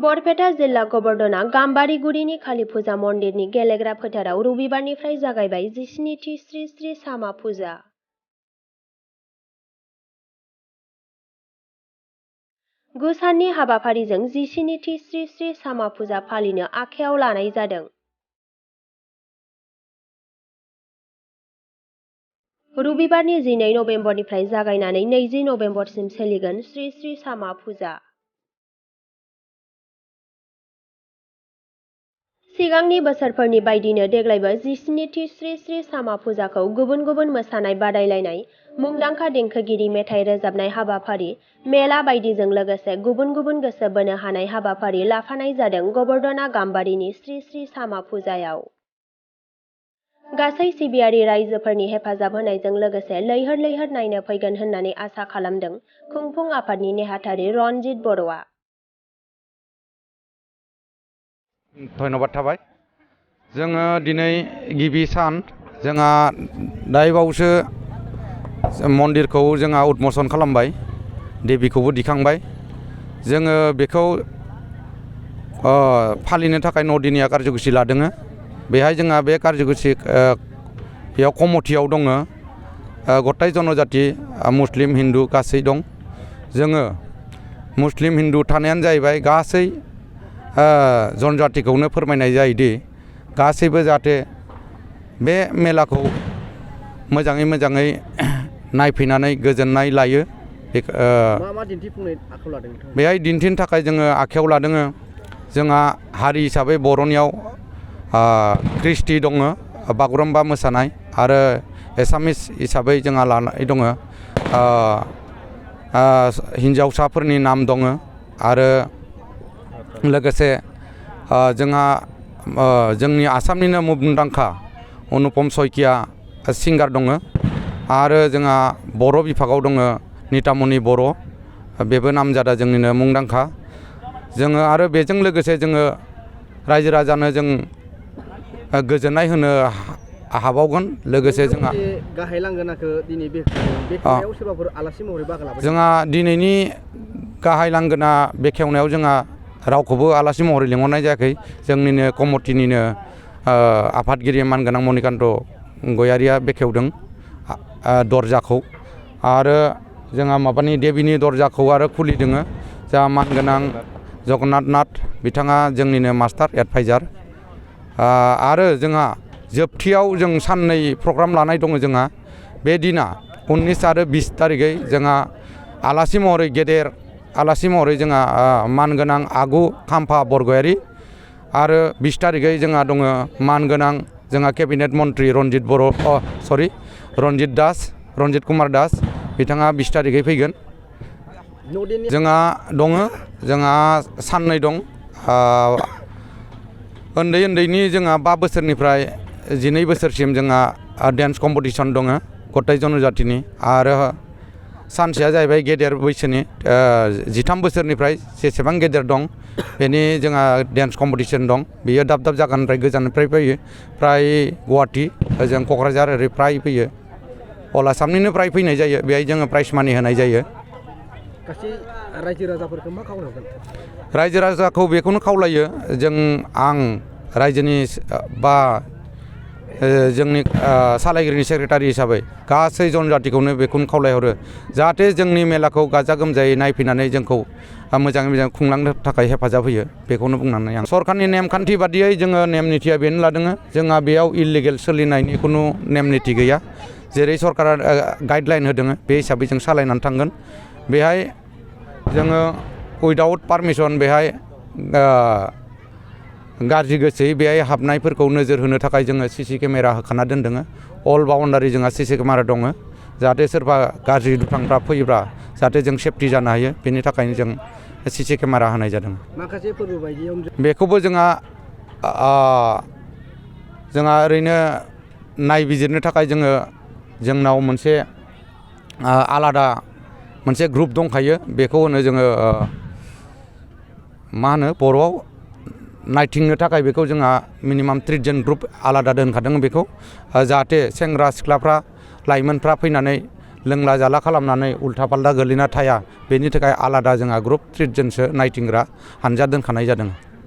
बरपेटा जिल्ला गबर्दना गाम्बारिगुरिनि काली फुजा मन्दिरनि गेलेग्रा फोथाराव रबिबारनिफ्राय जागायबाय 17थि श्री श्री सामा फुजा। गु साननि हाबाफारिजों 17थि श्री श्री सामा फुजा फालिनो आखायाव लानाय जादों। रबिबारनि 12 नबेम्बरनिफ्राय जागायनानै 20 नबेम्बरसिम सोलिगोन श्री श्री सामा फुजा। सिगांनि बोसोरफोरनि बायदिनो देग्लायबो 17थि श्री श्री सामा फुजाखौ गुबुन गुबुन मोसानाय बादायलायनाय, मुंदांखा देंखोगिरि मेथाइ रोजाबनाय हाबाफारि, मेला बायदिजों लोगोसे गुबुन गुबुन गोसो बोनो हानाय हाबाफारि लाफानाय जादों गबर्दना गाम्बारिनि श्री श्री सामा फुजायाव। गासै सिबियारि रायजोफोरनि हेफाजाब होनायजों लोगोसे लैहोर लैहोर नायनो फैगोन होननानै आसा खालामदों खुंफुं आफादनि नेहाथारि रनजित बर'आ। धन्यबाद थाबाय। जोङो दिनै गिबि सान जोंहा दायबावसो मन्दिरखौ जोंहा उद्मसन खालामबाय, देबिखौबो दिखांबाय। जोङो बेखौ फालिनो थाखाय नदिनिया कार्यसुचि लादों। बेहाय जोंहा बे कार्यसुचि बेयाव कमिटियाव दङ गथाय जनजाति मुस्लिम हिन्दु गासै दं। जोङो मुस्लिम हिन्दु थानायानो जाहैबाय गासै जनजातिखौनो फोरमायनाय जायोदि गासैबो जाहाथे बे मेलाखौ मोजाङै नायफैनानै गोजोननाय लायो। मा दिन्थिफुंनाय आखायाव लादों नोंथां? बेहाय दिन्थिनो थाखाय जोङो आखायाव लादों। जोंहा हारि हिसाबै बर'नियाव ख्रिस्टि दङ, बागुरुम्बा मोसानाय, आरो एसामिस हिसाबै जोंहा लानाय दङ हिन्जावसाफोरनि नाम दङ। आरो लोगोसे जोंहा जोंनि आसामनिनो मुंदांखा अनुपम सयकिया सिंगार दङ। आरो जोंहा बर' बिभागाव दङ नितामनि बर', बेबो नामजादा जोंनिनो मुंदांखा। जोङो आरो बेजों लोगोसे जोङो रायजो राजानो जों गोजोननाय होनो हाबावगोन। लोगोसे जोंहा गाहाय लांगोनाखौ दिनै बेखेवनायाव सोरबाफोर आलासि महरै बाहागो लाबाय? जोंहा दिनैनि गाहाय लांगोना बेखेवनायाव जोंहा रावखौबो आलासि महरै लिंहरनाय जायाखै। जोंनिनो कमिटिनिनो आफादगिरि मानगोनां मणिकान्त गयारिया बेखेवदों दरजाखौ। आरो जोंहा माबानि देबिनि दरजाखौ आरो खुलिदों जोंहा मानगोनां जगन्नाथ नाथ बिथाङा जोंनिनो मास्टार एडभाइजार। आरो जोंहा जोबथियाव जों साननै प्रग्राम लानाय दङ। जोंहा बे दिना 19 आरो 20 तारिखै जोंहा आलासि महरै गेदेर आलासि महरै जोंहा मानगोनां आगु खाम्फा बरगयारि। आरो 20 तारिखै जोंहा दङ मानगोनां जोंहा केबिनेट मन्त्रि रन्जित कुमार दास बिथाङा 20 तारिखै फैगोन। जोंहा दङ जोंहा साननै दं। उन्दैनि जोंहा 5 बोसोरनिफ्राय 12 बोसोरसिम जोंहा डेन्स कम्पिटिसन दङ गथाय जनजातिनि। आरो सानसेया जाहैबाय गेदेर बैसोनि 13 बोसोरनिफ्राय जेसेबां गेदेर दं बेनि जोंहा डेन्स कम्पिटिसन दं। बेयो दाब दाब जायगानिफ्राय गोजाननिफ्राय फैयो, फ्राय गुवाहाटि ओजों क'क्राझार ओरै फ्राय फैयो, अल आसामनिनो फ्राय फैनाय जायो। बेहाय जोङो प्राइज मानि होनाय जायो। गासै रायजो राजाफोरखौ मा खावलायगोन? रायजो राजाखौ बेखौनो खावलायो आं रायजोनि बा जोंनि सालायगिरिनि सेक्रेटारि हिसाबै गासै जनजातिखौनो बेखौनो खावलायहरो जाहाथे जोंनि मेलाखौ गाजा गोमजायै नायफैनानै जोंखौ मोजाङै मोजां खुंलांनो थाखाय हेफाजाब होयो। बेखौनो बुंनानै आं सरकारनि नेमखान्थि बादियै जोङो नेम निथिया बेनो लादों। जोंहा बेयाव इलिगेल सोलिनायनि खुनु नेम निथि गैया। जेरै सरकारा गाइडलाइन होदों बे हिसाबै जों सालायनानै थांगोन। बेहाय जोङो उइदाउट पारमिसन बेहाय गाज्रि गोसोयै बेहाय हाबनायफोरखौ नोजोर होनो थाखाय जोङो CC केमेरा होखाना दोनदों। अल बाउन्डारि जोंहा CC केमेरा दङ जाहाथे सोरबा गाज्रि दुथांफ्रा फैयोब्ला जाहाथे जों सेफटि जानो हायो। बेनि थाखायनो जों CC केमेरा होनाय जादों। माखासे फोरबो बायदियाव बेखौबो जोंहा ओरैनो नायबिजिरनो थाखाय जोंनाव मोनसे आलादा मोनसे ग्रुप दंखायो। बेखौ होनो जोङो मा होनो बर'आव नायथिंनो थाखाय बेखौ जोंहा मिनिमाम 30 जन ग्रुप आलादा दोनखादों। बेखौ जाहाथे सेंग्रा सिख्लाफ्रा लाइमोनफ्रा फैनानै लोंला जाला खालामनानै उल्था पाल्टा गोलैना थाया बेनि थाखाय आलादा जोंहा ग्रुप ट्रिटजोंसो नायथिंग्रा हानजा दोनखानाय जादों।